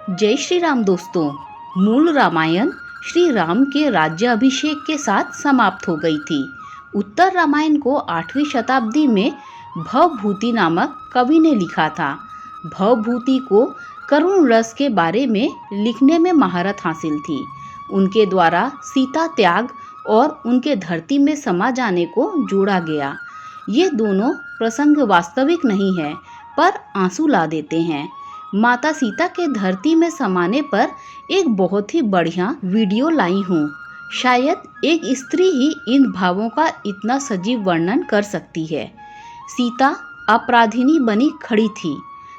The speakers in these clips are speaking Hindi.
जय श्री राम दोस्तों। मूल रामायण श्री राम के राज्याभिषेक के साथ समाप्त हो गई थी। उत्तर रामायण को 8वीं शताब्दी में भवभूति नामक कवि ने लिखा था। भवभूति को करुण रस के बारे में लिखने में महारत हासिल थी। उनके द्वारा सीता त्याग और उनके धरती में समा जाने को जोड़ा गया। ये दोनों प्रसंग वास्तविक नहीं है, पर आंसू ला देते हैं। माता सीता के धरती में समाने पर एक बहुत ही बढ़िया वीडियो लाई हूँ। शायद एक स्त्री ही इन भावों का इतना सजीव वर्णन कर सकती है। सीता अपराधिनी बनी खड़ी थी।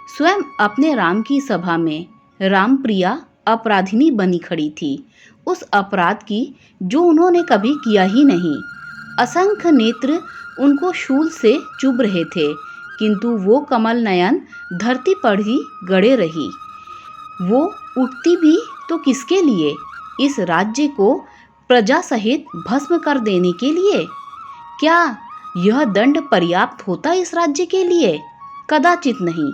स्वयं अपने राम की सभा में राम प्रिया अपराधिनी बनी खड़ी थी। उस अपराध की जो उन्होंने कभी किया ही नहीं। असंख्य नेत्र उनको शूल से चुभ रहे थे, किंतु वो कमल नयन धरती पर ही गड़े रही। वो उठती भी तो किसके लिए? इस राज्य को प्रजा सहित भस्म कर देने के लिए। क्या यह दंड पर्याप्त होता इस राज्य के लिए? कदाचित नहीं।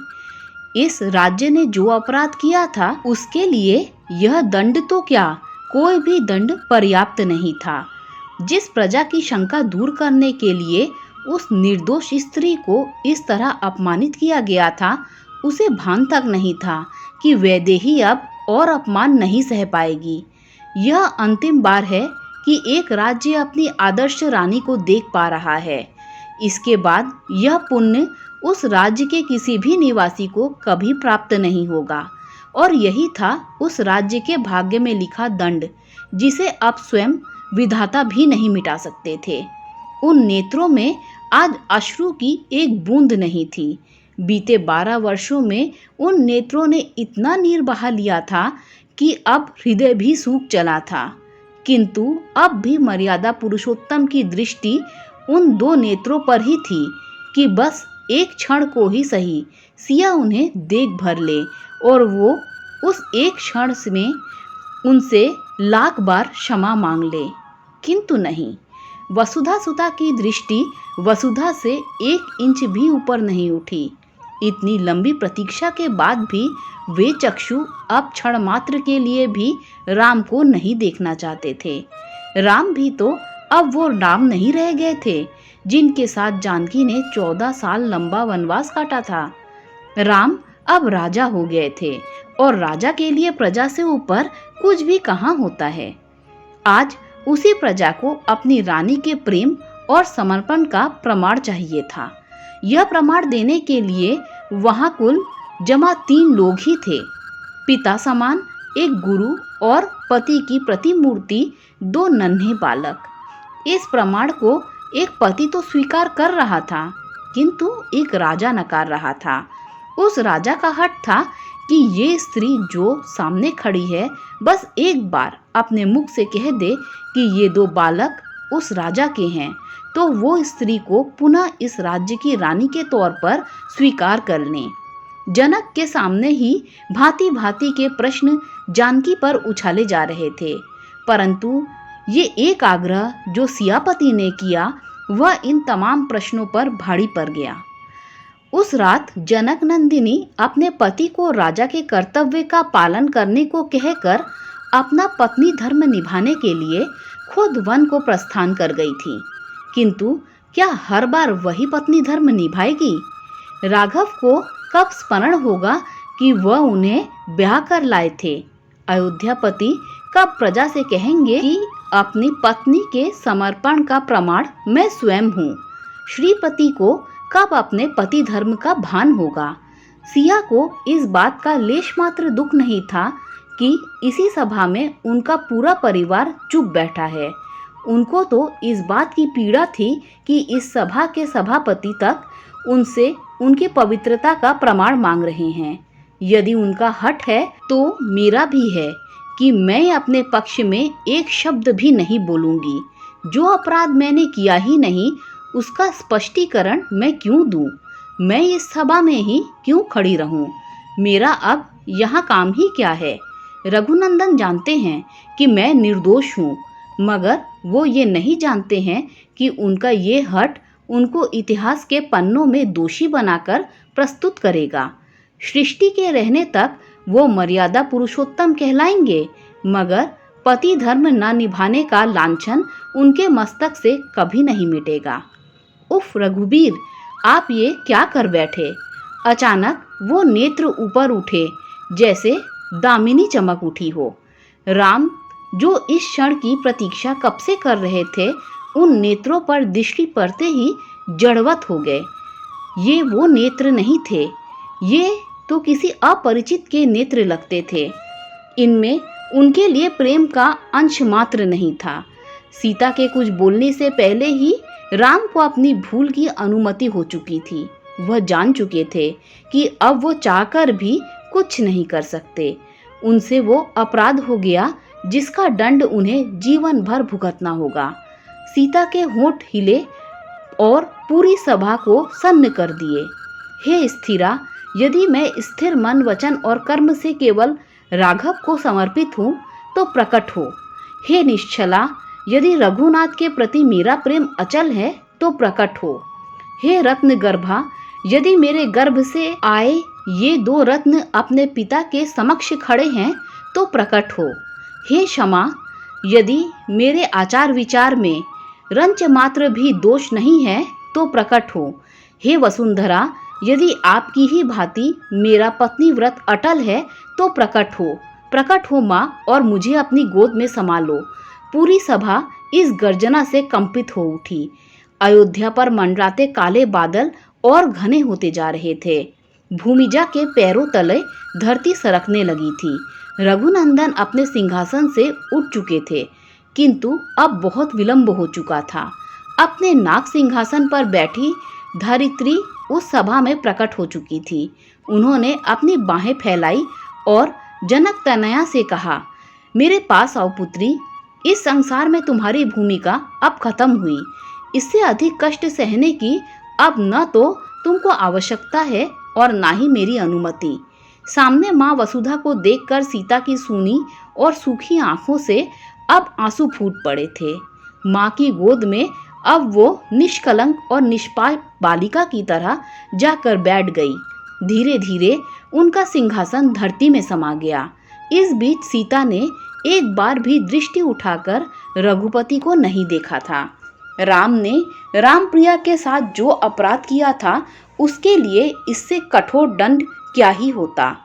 इस राज्य ने जो अपराध किया था उसके लिए यह दंड तो क्या, कोई भी दंड पर्याप्त नहीं था। जिस प्रजा की शंका दूर करने के लिए उस निर्दोष स्त्री को इस तरह अपमानित किया गया था, उसे भान तक नहीं था कि वैदेही अब और अपमान नहीं सह पाएगी। यह अंतिम बार है कि एक राज्य अपनी आदर्श रानी को देख पा रहा है। इसके बाद यह पुण्य उस राज्य के किसी भी निवासी को कभी प्राप्त नहीं होगा। और यही था उस राज्य के भाग्य में लिखा दंड, जिसे अब स्वयं विधाता भी नहीं मिटा सकते थे। उन नेत्रों में आज अश्रु की एक बूंद नहीं थी। बीते 12 वर्षों में उन नेत्रों ने इतना नीर बहा लिया था कि अब हृदय भी सूख चला था। किंतु अब भी मर्यादा पुरुषोत्तम की दृष्टि उन दो नेत्रों पर ही थी कि बस एक क्षण को ही सही सिया उन्हें देख भर ले और वो उस एक क्षण में उनसे लाख बार क्षमा मांग ले। किंतु नहीं, वसुधा सुता की दृष्टि वसुधा से 1 इंच भी ऊपर नहीं उठी। इतनी लंबी प्रतीक्षा के बाद भी वे चक्षु अब क्षण मात्र के लिए भी राम को नहीं देखना चाहते थे। राम भी तो अब वो राम नहीं रह गए थे जिनके साथ जानकी ने 14 साल लंबा वनवास काटा था। राम अब राजा हो गए थे और राजा के लिए प्रजा से ऊपर कुछ भी कहाँ होता है। आज उसी प्रजा को अपनी रानी के प्रेम और समर्पण का प्रमाण चाहिए था। यह प्रमाण देने के लिए वहां कुल जमा 3 लोग ही थे। पिता समान एक गुरु और पति की प्रतिमूर्ति 2 नन्हे बालक। इस प्रमाण को एक पति तो स्वीकार कर रहा था, किंतु एक राजा नकार रहा था। उस राजा का हठ था कि ये स्त्री जो सामने खड़ी है बस एक बार अपने मुख से कह दे कि ये 2 बालक उस राजा के हैं, तो वो स्त्री को पुनः इस राज्य की रानी के तौर पर स्वीकार कर लें। जनक के सामने ही भांति भांति के प्रश्न जानकी पर उछाले जा रहे थे, परंतु ये एक आग्रह जो सियापति ने किया वह इन तमाम प्रश्नों पर भारी पड़ गया। उस रात जनक नंदिनी अपने पति को राजा के कर्तव्य का पालन करने को कहकर अपना पत्नी धर्म निभाने के लिए खुद वन को प्रस्थान कर गई थी। किंतु क्या हर बार वही पत्नी धर्म निभाएगी? राघव को कब स्मरण होगा कि वह उन्हें ब्याह कर लाए थे? अयोध्यापति कब प्रजा से कहेंगे कि अपनी पत्नी के समर्पण का प्रमाण मैं स्वयं हूँ? श्रीपति को कब अपने पति धर्म का भान होगा? सिया को इस बात का लेश मात्र दुख नहीं था कि इसी सभा में उनका पूरा परिवार चुप बैठा है। उनको तो इस बात की पीड़ा थी कि इस सभा के सभापति तक उनसे उनकी पवित्रता का प्रमाण मांग रहे हैं। यदि उनका हठ है तो मेरा भी है कि मैं अपने पक्ष में एक शब्द भी नहीं बोलूंगी। जो अपराध मैंने किया ही नहीं उसका स्पष्टीकरण मैं क्यों दूं? मैं इस सभा में ही क्यों खड़ी रहूं? मेरा अब यहाँ काम ही क्या है? रघुनंदन जानते हैं कि मैं निर्दोष हूँ, मगर वो ये नहीं जानते हैं कि उनका ये हठ उनको इतिहास के पन्नों में दोषी बनाकर प्रस्तुत करेगा। सृष्टि के रहने तक वो मर्यादा पुरुषोत्तम कहलाएंगे, मगर पति धर्म न निभाने का लांछन उनके मस्तक से कभी नहीं मिटेगा। उफ रघुबीर, आप ये क्या कर बैठे? अचानक वो नेत्र ऊपर उठे जैसे दामिनी चमक उठी हो। राम, जो इस क्षण की प्रतीक्षा कब से कर रहे थे, उन नेत्रों पर दृष्टि पड़ते ही जड़वत हो गए। ये वो नेत्र नहीं थे, ये तो किसी अपरिचित के नेत्र लगते थे। इनमें उनके लिए प्रेम का अंश मात्र नहीं था। सीता के कुछ बोलने से पहले ही राम को अपनी भूल की अनुमति हो चुकी थी। वह जान चुके थे कि अब वो चाहकर भी कुछ नहीं कर सकते। उनसे वो अपराध हो गया जिसका दंड उन्हें जीवन भर भुगतना होगा। सीता के होंठ हिले और पूरी सभा को सन्न कर दिए। हे स्थिरा, यदि मैं स्थिर मन, वचन और कर्म से केवल राघव को समर्पित हूँ तो प्रकट हो। हे निश्चला, यदि रघुनाथ के प्रति मेरा प्रेम अचल है तो प्रकट हो। हे रत्न गर्भा, यदि मेरे गर्भ से आए ये 2 रत्न अपने पिता के समक्ष खड़े हैं तो प्रकट हो। हे क्षमा, यदि मेरे आचार विचार में रंच मात्र भी दोष नहीं है तो प्रकट हो। हे वसुंधरा, यदि आपकी ही भांति मेरा पत्नी व्रत अटल है तो प्रकट हो। प्रकट हो माँ, और मुझे अपनी गोद में समा लो। पूरी सभा इस गर्जना से कंपित हो उठी। अयोध्या पर मंडराते काले बादल और घने होते जा रहे थे। भूमिजा के पैरों तले धरती सरकने लगी थी। रघुनंदन अपने सिंहासन से उठ चुके थे, किंतु अब बहुत विलंब हो चुका था। अपने नाग सिंहासन पर बैठी धरित्री उस सभा में प्रकट हो चुकी थी। उन्होंने अपनी बाहें फैलाई और जनक तनया से कहा, मेरे पास आओ पुत्री। इस संसार में तुम्हारी भूमिका अब खत्म हुई। इससे अधिक कष्ट सहने की अब न तो तुमको आवश्यकता है और ना ही मेरी अनुमति। सामने माँ वसुधा को देखकर सीता की सूनी और सूखी आंखों से अब आंसू फूट पड़े थे। माँ की गोद में अब वो निष्कलंक और निष्पाप बालिका की तरह जाकर बैठ गई। धीरे धीरे उनका सिंहासन धरती में समा गया। इस बीच सीता ने एक बार भी दृष्टि उठाकर रघुपति को नहीं देखा था। राम ने रामप्रिया के साथ जो अपराध किया था, उसके लिए इससे कठोर दंड क्या ही होता।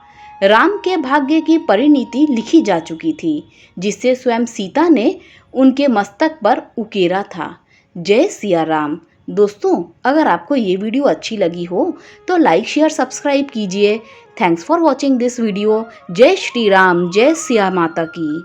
राम के भाग्य की परिणति लिखी जा चुकी थी, जिससे स्वयं सीता ने उनके मस्तक पर उकेरा था। जय सिया राम। दोस्तों, अगर आपको ये वीडियो अच्छी लगी हो तो लाइक, शेयर, सब्सक्राइब कीजिए। Thanks for watching this video. जय श्री राम, जय सिया माता की।